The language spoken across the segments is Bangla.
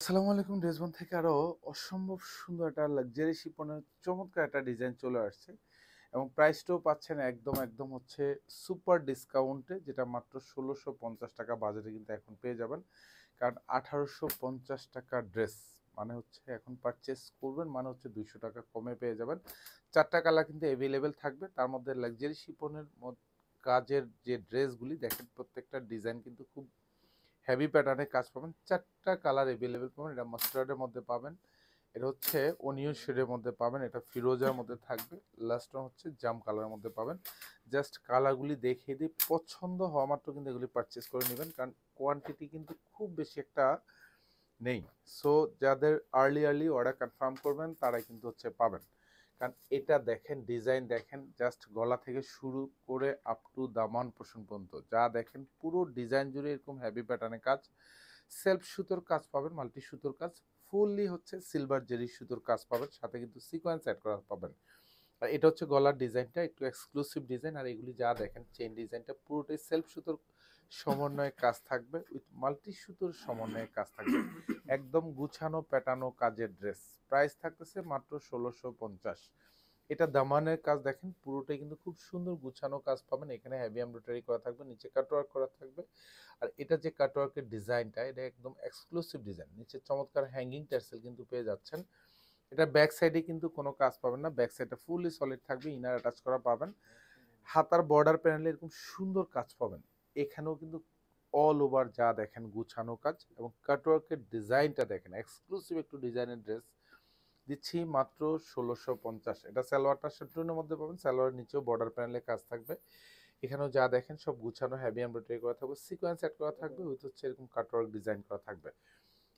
আসসালামু আলাইকুম। ড্রেসবন থেকে আরো অসম্ভব সুন্দর একটা লাক্সারি শিপনের চমৎকার একটা ডিজাইন চলে আসছে এবং প্রাইসটাও পাচ্ছেন একদম হচ্ছে সুপার ডিসকাউন্টে, যেটা মাত্র ১৬৫০ টাকা বাজেটে কিন্তু এখন পেয়ে যাবেন। কারণ ১৮৫০ টাকা ড্রেস মানে হচ্ছে এখন পারচেস করবেন মানে হচ্ছে ২০০ টাকা কমে পেয়ে যাবেন। ৪টা কালার কিন্তু অ্যাভেলেবেল থাকবে, তার মধ্যে লাক্সারি শিপনের কাজের যে ড্রেসগুলি দেখেন প্রত্যেকটা ডিজাইন কিন্তু খুব হেভি প্যাটার্নে কাজ পাবেন। 4টা কালার अवेलेबल পাবেন। এটা মাস্টার্ডের মধ্যে পাবেন, এটা হচ্ছে অনিয়ন শেডের মধ্যে পাবেন, এটা ফিরোজার মধ্যে থাকবে, লাস্ট হচ্ছে জাম কালারের মধ্যে পাবেন। জাস্ট কালারগুলি দেখিয়ে দিই, পছন্দ হওয়া মাত্র কিন্তু এগুলি পারচেস করে নেবেন, কারণ কোয়ান্টিটি কিন্তু খুব বেশি একটা নেই। সো যাদের আর্লি অর্ডার কনফার্ম করবেন তারাই কিন্তু হচ্ছে পাবেন। কারণ এটা দেখেন, ডিজাইন দেখেন, জাস্ট গলা থেকে শুরু করে আপ টু দামান পোর্শন পর্যন্ত যা দেখেন পুরো ডিজাইন জুড়ে এরকম হেভি প্যাটার্নের কাজ। সেলফ সুতোর কাজ পাবেন, মাল্টি সুতোর কাজ, ফুললি হচ্ছে সিলভার জেরি সুতোর কাজ পাবেন, সাথে কিন্তু সিকোয়েন্স অ্যাড করা পাবেন। আর এটা হচ্ছে গলার ডিজাইনটা একটু এক্সক্লুসিভ ডিজাইন। আর এগুলি যা দেখেন চেইন ডিজাইনটা পুরোটাই সেলফ সুতোর সমন্বয়ে কাজ থাকবে, উইথ মাল্টি সুতোর সমন্বয়ে কাজ থাকবে। একদম গুছানো প্যাটানো কাজের ড্রেস। প্রাইস থাকতেছে মাত্র ১৬৫০। এটা দামানের কাজ দেখেন পুরোটাই কিন্তু খুব সুন্দর গুছানো কাজ পাবেন। এখানে হেভি এমব্রয়ডারি করা থাকবে, নিচে কাটওয়ার্ক করা থাকবে। আর এটা যে কাটওয়ার্কের ডিজাইনটা, এটা একদম এক্সক্লুসিভ ডিজাইন। নিচে চমৎকার হ্যাঙ্গিং টার্সেল কিন্তু পেয়ে যাচ্ছেন। এটা ব্যাক সাইডে কিন্তু কোনো কাজ পাবেন না, ব্যাক সাইডটা ফুললি সলিড থাকবে, ইনার অ্যাটাচ করা পাবেন। হাতার বর্ডার প্যানেলে এরকম সুন্দর কাজ পাবেন। এখানেও কিন্তু অল ওভার যা দেখেন গুছানো কাজ, এবং কাটওয়ার্কের ডিজাইনটা দেখেন এক্সক্লুসিভ একটু ডিজাইনের ড্রেস দিচ্ছি মাত্র ১৬৫০। এটা সালোয়ারটা সেট্রুনের মধ্যে পাবেন, সালোয়ারের নিচেও বর্ডার প্যানেলে কাজ থাকবে। এখানেও যা দেখেন সব গুছানো হেভি এমব্রয়ডারি করা থাকবে, সিকোয়েন্স অ্যাড করা থাকবে, উইথ হচ্ছে এরকম কাটওয়ার্ক ডিজাইন করা থাকবে।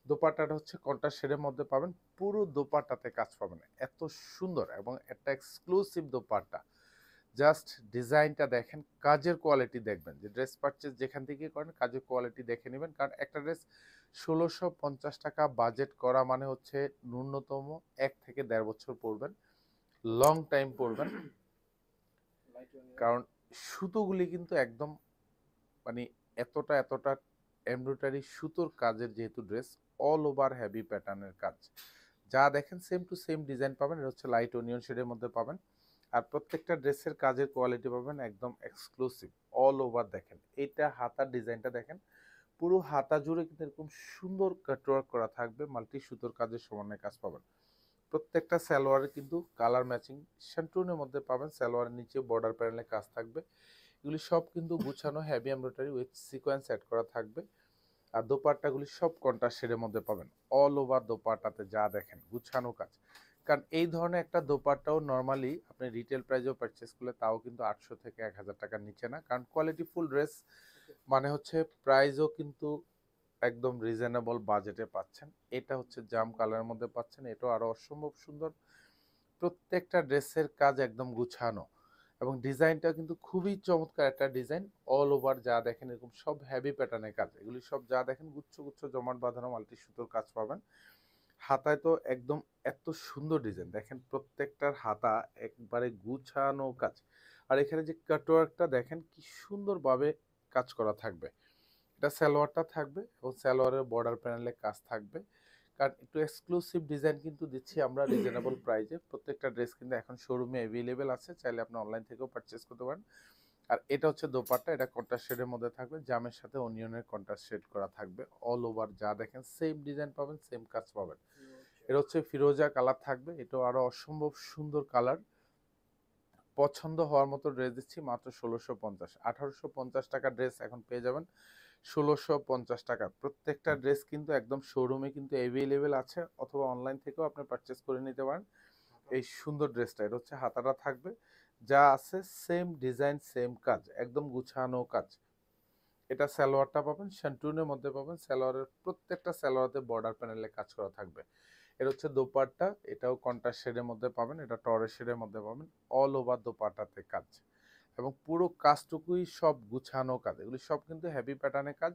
দোপাট্টাটা হচ্ছে কন্ট্রাস্ট শেডের মধ্যে পাবেন, পুরো দোপাট্টাতে কাজ পাবেন, এত সুন্দর এবং একটা এক্সক্লুসিভ দোপাট্টা। জাস্ট ডিজাইনটা দেখেন, কাজের কোয়ালিটি দেখবেন। যে ড্রেস পারচেজ যেখান থেকে করেন কাজের কোয়ালিটি দেখে নেবেন, কারণ একটা ড্রেস ১৬৫০ টাকা বাজেট করা মানে হচ্ছে ন্যূনতম ১ থেকে ১.৫ বছর পরবেন, লং টাইম পরবেন। কারণ সুতোগুলি কিন্তু একদম মানে এতটা এমব্রয়ডারি সুতোর কাজের যেহেতু ড্রেস, অল ওভার হেভি প্যাটার্নের কাজ যা দেখেন সেম টু সেম ডিজাইন পাবেন। এটা হচ্ছে লাইট অনিয়ন শেডের মধ্যে পাবেন। আর প্রত্যেকটা ড্রেসের কাজের কোয়ালিটি পাবেন একদম এক্সক্লুসিভ, অল ওভার দেখেন। এটা হাতার ডিজাইনটা দেখেন, পুরো হাতা জুড়ে কিন্তু এরকম সুন্দর কাটওয়ার্ক করা থাকবে, মাল্টি সুতোর কাজের সমন্বয়ে কাজ পাবেন। প্রত্যেকটা সালোয়ারে কিন্তু কালার ম্যাচিং শ্যান্টুনের মধ্যে পাবেন, সালোয়ারের নিচে বর্ডার প্যানেলে কাজ থাকবে। এগুলি সব কিন্তু গুছানো heavy embroidery with sequence add করা থাকবে। আর দোপাট্টাগুলি সব কন্ট্রাস্ট শেডের মধ্যে পাবেন। অল ওভার দোপাট্টাতে যা দেখেন গুছানো কাজ। কারণ এই ধরনের একটা দোপাট্টাও নর্মালি আপনি রিটেল প্রাইসেও পারচেস করলে তাও কিন্তু ৮০০ থেকে ১,০০০ টাকার নিচে না। কারণ কোয়ালিটি ফুল ড্রেস মানে হচ্ছে প্রাইসও কিন্তু একদম রিজনেবল বাজেটে পাচ্ছেন। এটা হচ্ছে জাম কালারের মধ্যে পাচ্ছেন, এটাও আরো অসম্ভব সুন্দর। প্রত্যেকটা ড্রেসের কাজ একদম গুছানো, এবং ডিজাইনটা কিন্তু খুবই চমৎকার একটা ডিজাইন। অল ওভার যা দেখেন এরকম সব হেভি প্যাটার্নের কাজ, এগুলি সব যা দেখেন গুচ্ছ গুচ্ছ জমাট বাঁধানো মাল্টি সুতোর কাজ পাবেন। হাতায় তো একদম এত সুন্দর ডিজাইন দেখেন, প্রত্যেকটার হাতা একবারে গুছানো কাজ। আর এখানে যে কাটওয়ার্কটা দেখেন কি সুন্দরভাবে কাজ করা থাকবে। এটা সালোয়ারটা থাকবে এবং সালোয়ারের বর্ডার প্যানেলে কাজ থাকবে। কারণ একটু এক্সক্লুসিভ ডিজাইন কিন্তু দিচ্ছি আমরা রিজনেবল প্রাইসে। প্রত্যেকটা ড্রেস কিন্তু এখন শোরুমে অ্যাভেলেবেল আছে, চাইলে আপনি অনলাইন থেকেও পারচেস করতে পারেন। আর এটা হচ্ছে দোপাট্টা, এটা কন্ট্রাস্ট শেডের মধ্যে থাকবে, জামের সাথে অনিয়নের কন্ট্রাস্ট শেড করা থাকবে। অল ওভার যা দেখেন সেম ডিজাইন পাবেন, সেম কাজ পাবেন। এটা হচ্ছে ফিরোজা কালার থাকবে, এটাও আরো অসম্ভব সুন্দর কালার। পছন্দ হওয়ার মতো ড্রেস দিচ্ছি মাত্র ১৬৫০। ১৮৫০ টাকা ড্রেস এখন পেয়ে যাবেন ১৬৫০ টাকা। প্রত্যেকটা ড্রেস কিন্তু একদম শোরুমে কিন্তু অ্যাভেলেবেল আছে, অথবা অনলাইন থেকেও আপনি পারচেস করে নিতে পারেন। এই সুন্দর ড্রেসটা, এটা হচ্ছে হাতাটা থাকবে, যা আছে সেম ডিজাইন সেম কাজ, একদম গুছানো কাজ। এটা সালোয়ারটা পাবেন শ্যান্টুনের মধ্যে পাবেন, সালোয়ারের প্রত্যেকটা সালোয়ারতে বর্ডার প্যানেলে কাজ করা থাকবে। এটা হচ্ছে দোপাট্টা, এটাও কন্ট্রাস্ট শেডের মধ্যে পাবেন, এটা টরের শেডের মধ্যে পাবেন। অল ওভার দোপাট্টাতে কাজ, এবং পুরো কাজটুকুই সব গুছানো কাজ, এগুলি সব কিন্তু হেভি প্যাটার্নের কাজ।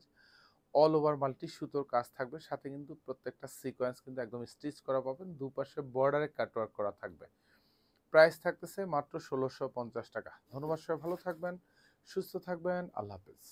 অল ওভার মাল্টি সুতোর কাজ থাকবে, সাথে কিন্তু প্রত্যেকটা সিকোয়েন্স কিন্তু একদম স্টিচ করা পাবেন, দুপাশে বর্ডারে কাটওয়ার্ক করা থাকবে। প্রাইস থাকতেছে মাত্র ১৬৫০ টাকা। ধন্যবাদ, সবাই ভালো থাকবেন, সুস্থ থাকবেন, আল্লাহ হাফেজ।